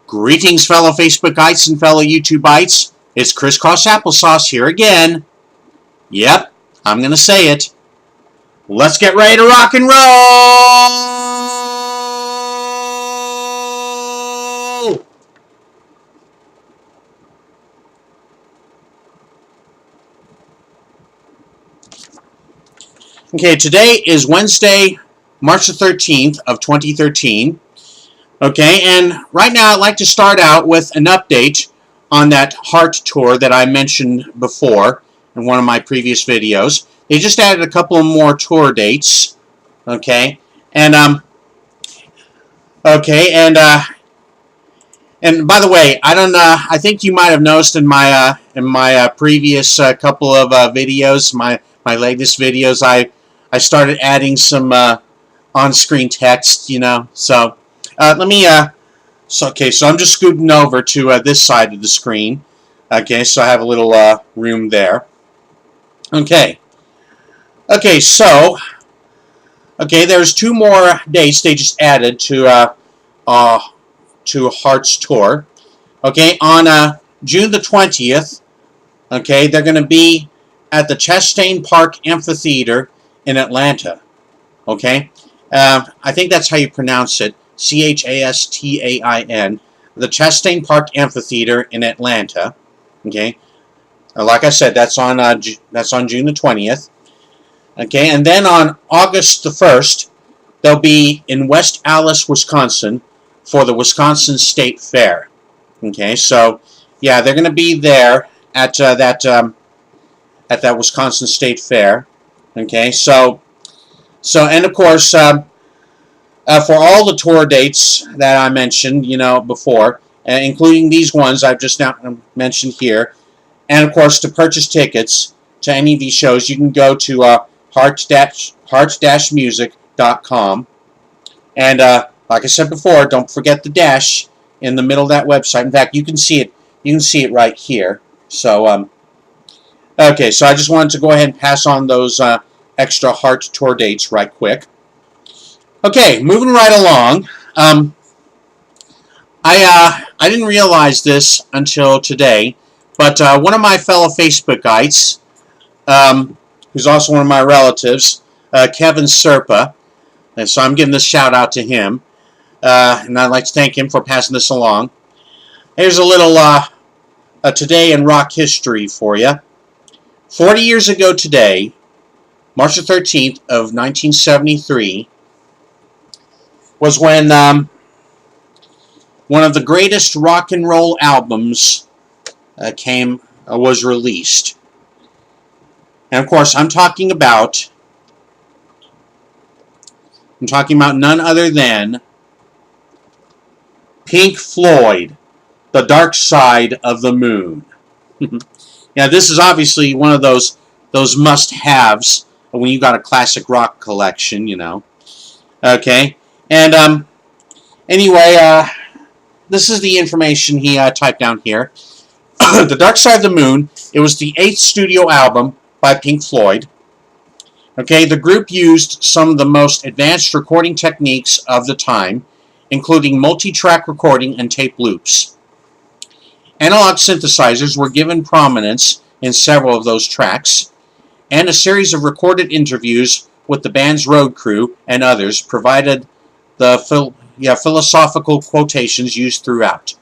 Greetings, fellow Facebookites and fellow YouTubeites. It's Crisscross Applesauce here again. Yep, I'm going to say it. Let's get ready to rock and roll! Okay, today is Wednesday, March the 13th of 2013. Okay, and right now I'd like to start out with an update on that Heart tour that I mentioned before in one of my previous videos. They just added a couple more tour dates. Okay, and by the way, I think you might have noticed in my previous couple of videos, my latest videos, I started adding some on-screen text, you know. So so I'm just scooting over to this side of the screen. Okay, so I have a little room there. Okay, there's two more dates they just added to Heart's tour. Okay, on June the 20th, okay, they're going to be at the Chastain Park Amphitheater in Atlanta. Okay, I think that's how you pronounce it. Chastain, the Chastain Park Amphitheater in Atlanta. Okay, like I said, that's on June the 20th. Okay, and then on August the 1st, they'll be in West Allis, Wisconsin, for the Wisconsin State Fair. Okay, so yeah, they're going to be there at that Wisconsin State Fair. Okay, so and of course. For all the tour dates that I mentioned, you know, before, including these ones I've just now mentioned here, and of course to purchase tickets to any of these shows, you can go to heart-music.com, and like I said before, don't forget the dash in the middle of that website. In fact, you can see it. You can see it right here. So okay, so I just wanted to go ahead and pass on those extra Heart tour dates right quick. Okay, moving right along. I didn't realize this until today, but one of my fellow Facebookites, who's also one of my relatives, Kevin Serpa, and so I'm giving this shout out to him, and I'd like to thank him for passing this along. Here's a little today in rock history for you. 40 years ago today, March the 13th of 1973. Was when one of the greatest rock and roll albums was released. And of course, I'm talking about none other than Pink Floyd, The Dark Side of the Moon. Yeah, this is obviously one of those must-haves when you got a classic rock collection, you know. Okay. And anyway, this is the information he typed down here. The Dark Side of the Moon, it was the 8th studio album by Pink Floyd. Okay, the group used some of the most advanced recording techniques of the time, including multi-track recording and tape loops. Analog synthesizers were given prominence in several of those tracks, and a series of recorded interviews with the band's road crew and others provided the philosophical quotations used throughout.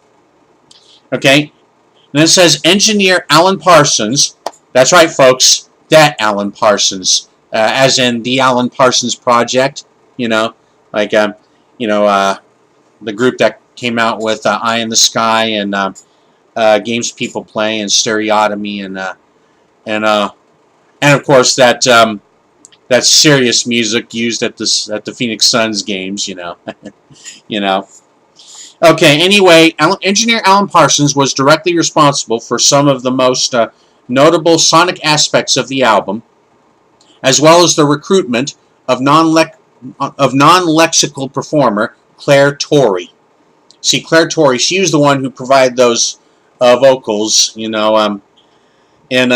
Okay, and it says engineer Alan Parsons. That's right, folks. That Alan Parsons, as in the Alan Parsons Project. You know, like the group that came out with Eye in the Sky and Games People Play and Stereotomy and of course that. That's serious music used at the Phoenix Suns games, you know. You know. Okay, anyway, engineer Alan Parsons was directly responsible for some of the most notable sonic aspects of the album, as well as the recruitment of non-lexical performer Claire Torrey. See, Claire Torrey, she was the one who provided those vocals, you know, and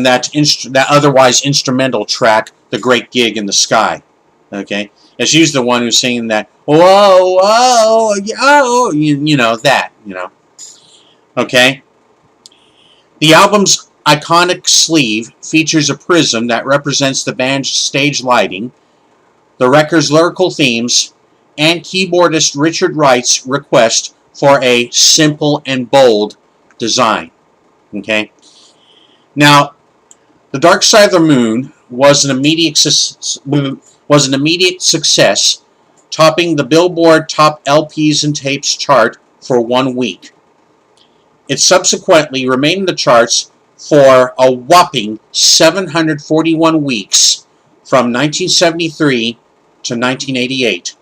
that otherwise instrumental track, The Great Gig in the Sky. Okay? And she's the one who's singing that, whoa, whoa, yeah, oh, you know, that, you know. Okay. The album's iconic sleeve features a prism that represents the band's stage lighting, the record's lyrical themes, and keyboardist Richard Wright's request for a simple and bold design. Okay. Now, The Dark Side of the Moon was an immediate success, topping the Billboard Top LPs and Tapes chart for 1 week. It subsequently remained in the charts for a whopping 741 weeks from 1973 to 1988.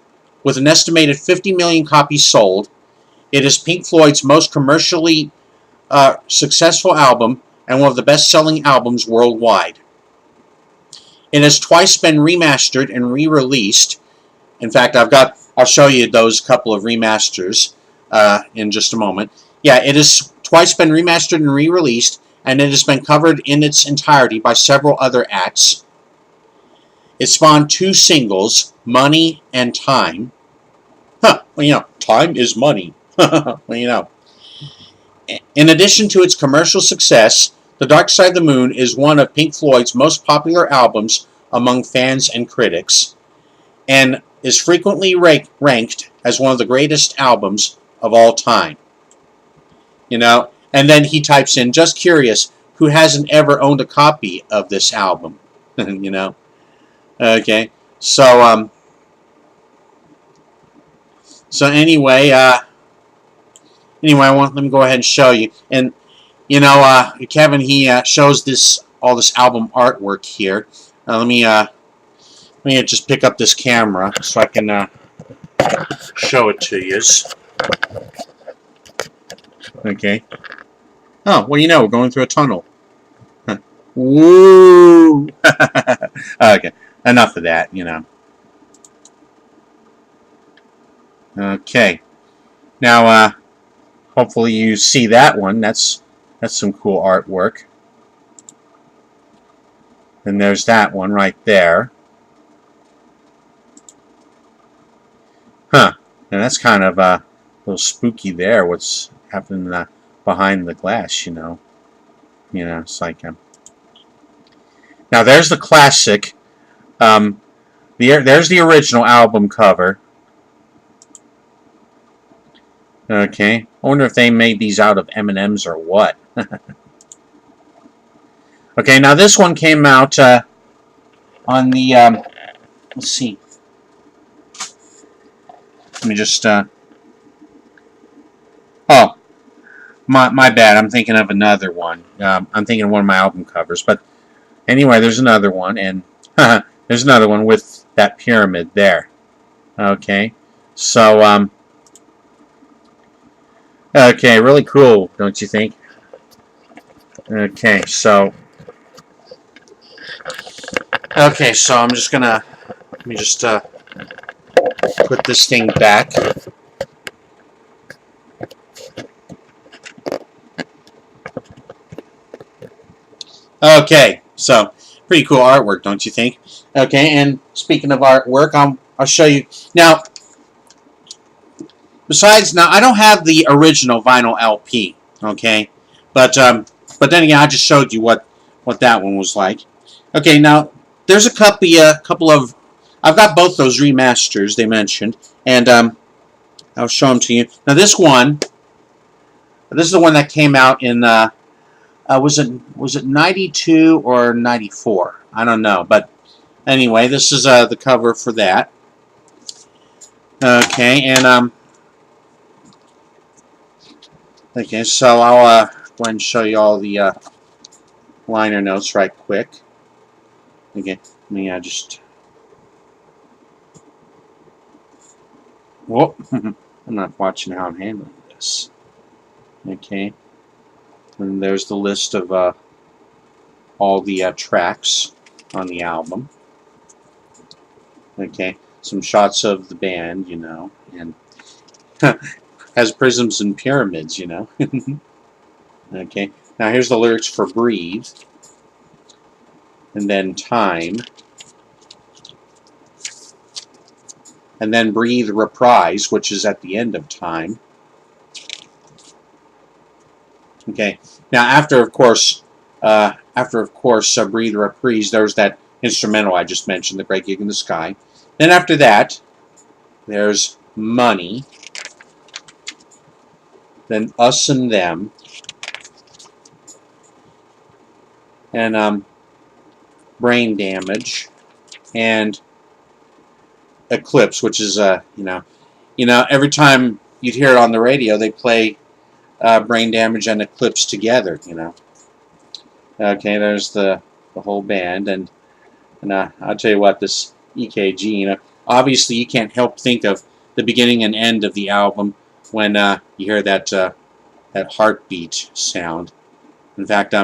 With an estimated 50 million copies sold, it is Pink Floyd's most commercially successful album and one of the best-selling albums worldwide. It has twice been remastered and re-released. In fact, I'll show you those couple of remasters in just a moment. Yeah, it has twice been remastered and re-released, and it has been covered in its entirety by several other acts. It spawned 2 singles, Money and Time. Well, you know, time is money. Well, you know. In addition to its commercial success, The Dark Side of the Moon is one of Pink Floyd's most popular albums among fans and critics, and is frequently ranked as one of the greatest albums of all time. You know, and then he types in, just curious, who hasn't ever owned a copy of this album? You know? Okay, so, anyway, let me go ahead and show you. And, you know, Kevin, he shows all this album artwork here. Let me just pick up this camera so I can show it to you. Okay. Oh, well, you know, we're going through a tunnel. Woo! Okay, enough of that, you know. Okay. Now, hopefully you see that one. That's some cool artwork. And there's that one right there. Huh. And that's kind of a little spooky there, what's happening behind the glass, you know. You know, it's like... Now, there's the classic. There's the original album cover. Okay. I wonder if they made these out of M&Ms or what. Okay, now this one came out on the... let's see. Let me just... oh. My bad. I'm thinking of another one. I'm thinking of one of my album covers. But anyway, there's another one. And there's another one with that pyramid there. Okay. So, okay, really cool, don't you think? Okay, so... Okay, so I'm just gonna... Let me just put this thing back. Okay, so pretty cool artwork, don't you think? Okay, and speaking of artwork, I'll show you now. Besides, now I don't have the original vinyl LP, okay, but then again, I just showed you what that one was like. Okay, now there's a couple of I've got both those remasters they mentioned, and I'll show them to you. Now this is the one that came out in was it 92 or 94? I don't know, but anyway, this is the cover for that. Okay, and okay, so I'll go ahead and show you all the liner notes right quick. Okay, let me just... Whoop! I'm not watching how I'm handling this. Okay, and there's the list of all the tracks on the album. Okay, some shots of the band, you know, and has prisms and pyramids, you know. Okay, now here's the lyrics for Breathe, and then Time, and then Breathe Reprise, which is at the end of time. Okay. Now after of course Breathe Reprise, there's that instrumental I just mentioned, The Great Gig in the Sky. Then after that, there's Money. Then Us and Them. And Brain Damage. And Eclipse, which is every time you'd hear it on the radio, they play Brain Damage and Eclipse together. Okay, there's the whole band, and I'll tell you what, this EKG. Obviously you can't help think of the beginning and end of the album when you hear that heartbeat sound. In fact,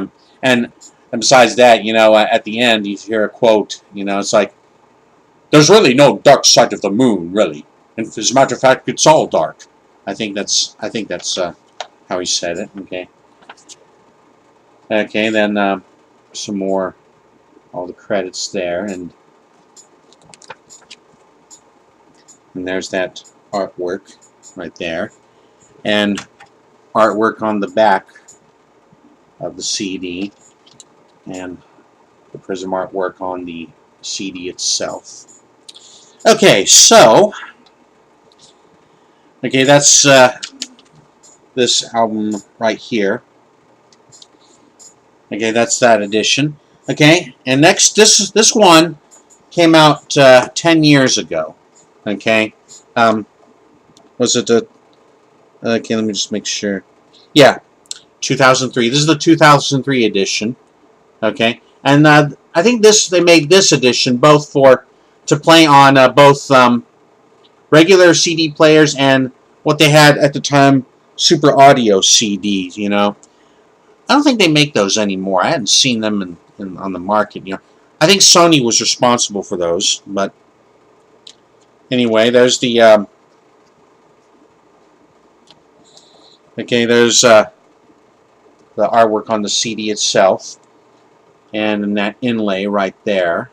and besides that, at the end you hear a quote. It's like, "There's really no dark side of the moon, really. And as a matter of fact, it's all dark." I think that's how he said it. Okay. Okay, then some more, all the credits there, and there's that artwork right there, and artwork on the back of the CD, and the Prism artwork on the CD itself. Okay, so that's this album right here. Okay, that's that edition. Okay, and next, this one came out 10 years ago. Okay, was it a? Okay, let me just make sure. Yeah, 2003. This is the 2003 edition. Okay, and I think they made this edition both to play on both regular CD players and what they had at the time, Super Audio CDs. I don't think they make those anymore. I hadn't seen them on the market. I think Sony was responsible for those. But anyway, there's the there's the artwork on the CD itself, and that inlay right there.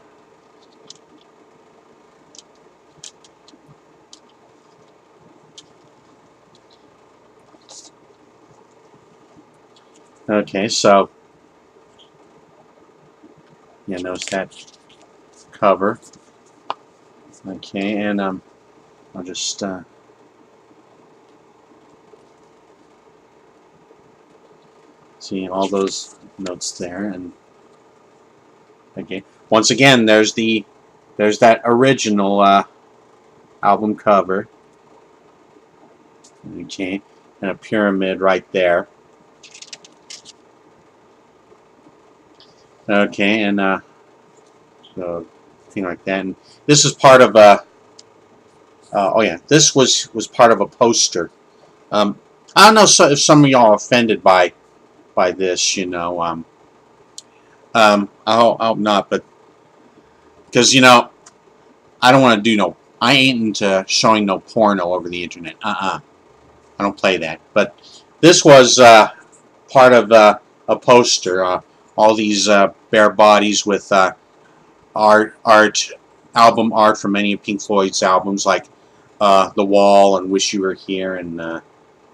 Okay, so notice that cover. Okay, and I'll just see all those notes there, and okay, once again, there's that original album cover. Okay, and a pyramid right there. Okay, and so thing like that. And this is part of this was part of a poster. I don't know if some of y'all are offended by this. I hope not, but because I don't want to do I ain't into showing no porno over the internet. I don't play that. But this was part of a poster. All these bare bodies with album art from many of Pink Floyd's albums, like The Wall and Wish You Were Here and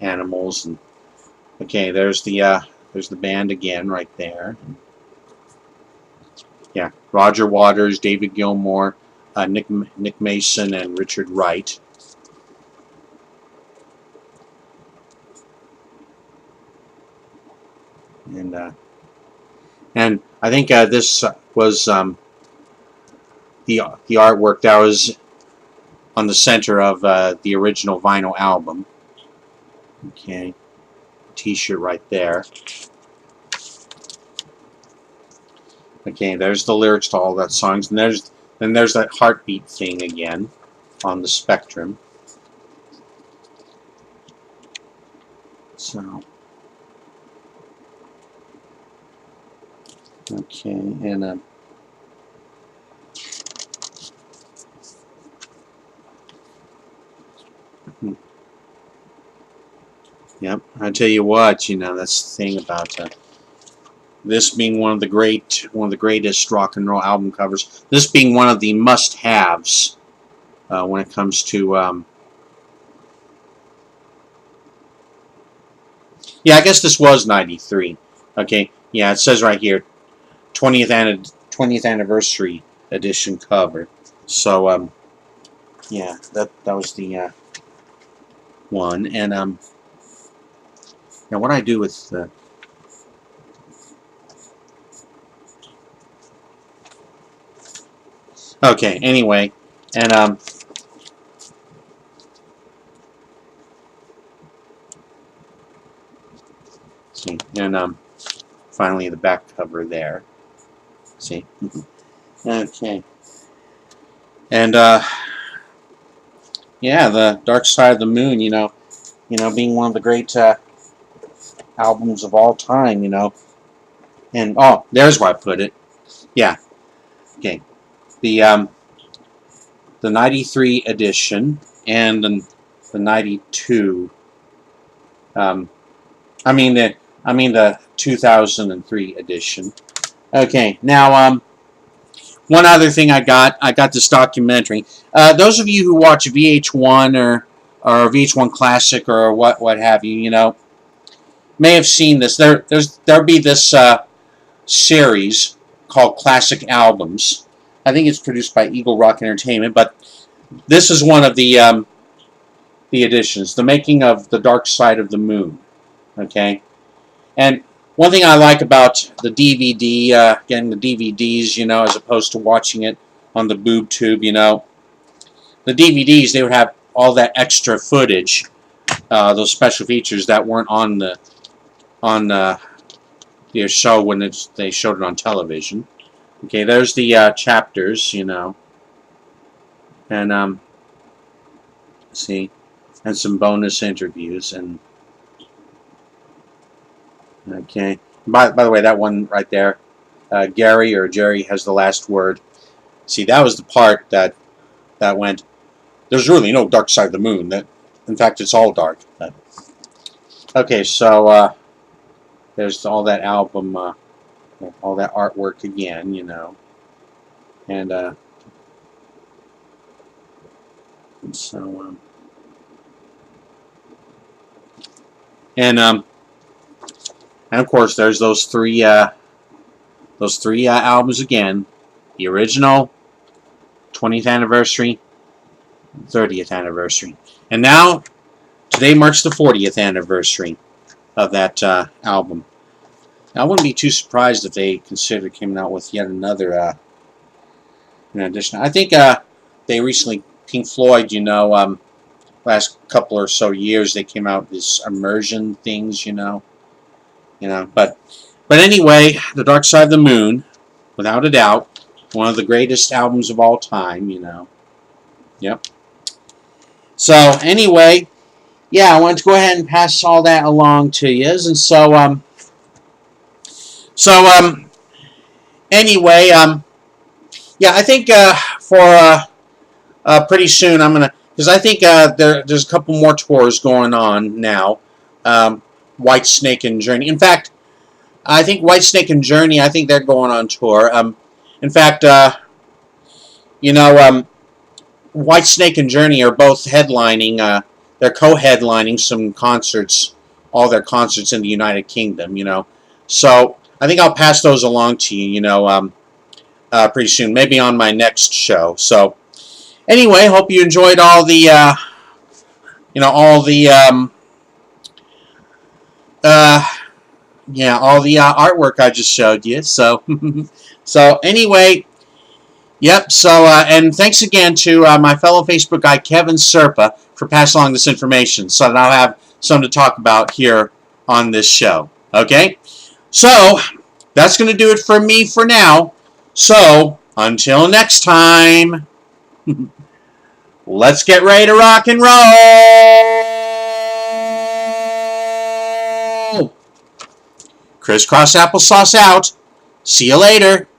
Animals. And okay, there's the band again right there. Yeah, Roger Waters, David Gilmour, Nick Mason, and Richard Wright. And I think this was the artwork that was on the center of the original vinyl album. Okay, T-shirt right there. Okay, there's the lyrics to all that songs, and there's that heartbeat thing again on the Spectrum. So. Okay, and yep, I tell you what, that's the thing about this being one of the greatest rock and roll album covers. This being one of the must-haves when it comes to yeah, I guess this was 93. Okay, yeah, it says right here 20th anniversary edition cover. So yeah, that was the one. And now what I do with okay, anyway, and see, and finally the back cover there. See, okay, and yeah, the Dark Side of the Moon. Being one of the great albums of all time. And oh, there's where I put it. Yeah, okay, the 93 edition and the 92. I mean the 2003 edition. Okay, now one other thing I got this documentary. Those of you who watch VH1 or VH1 Classic or what have you, may have seen this. There'll be this series called Classic Albums. I think it's produced by Eagle Rock Entertainment, but this is one of the editions, The Making of the Dark Side of the Moon. Okay, and one thing I like about the DVD, getting the DVDs, as opposed to watching it on the boob tube, the DVDs, they would have all that extra footage, those special features that weren't on the show when they showed it on television. Okay, there's the chapters, and see, and some bonus interviews. And okay, by the way, that one right there, Gary or Jerry has the last word. See, that was the part that went, there's really no dark side of the moon. That, in fact, it's all dark. Okay, so there's all that album, all that artwork again, and so and of course there's those three albums again: the original, 20th anniversary, 30th anniversary, and now today marks the 40th anniversary of that album. Now, I wouldn't be too surprised if they considered coming out with yet another edition. I think they recently, Pink Floyd, last couple or so years, they came out with this immersion things, but anyway, The Dark Side of the Moon, without a doubt, one of the greatest albums of all time, Yep. So anyway, yeah, I wanted to go ahead and pass all that along to you, and so anyway, yeah, I think for pretty soon I'm gonna, because I think there's a couple more tours going on now. White Snake and Journey. In fact, I think White Snake and Journey, I think they're going on tour. In fact, White Snake and Journey are both headlining. They're co-headlining some concerts, all their concerts in the United Kingdom. So I think I'll pass those along to you. Pretty soon, maybe on my next show. So anyway, hope you enjoyed all the all the artwork I just showed you. So so anyway, yep. So and thanks again to my fellow Facebook guy Kevin Serpa for passing along this information, so that I'll have something to talk about here on this show. Okay, so that's going to do it for me for now. So until next time, let's get ready to rock and roll. Crisscross applesauce out. See you later.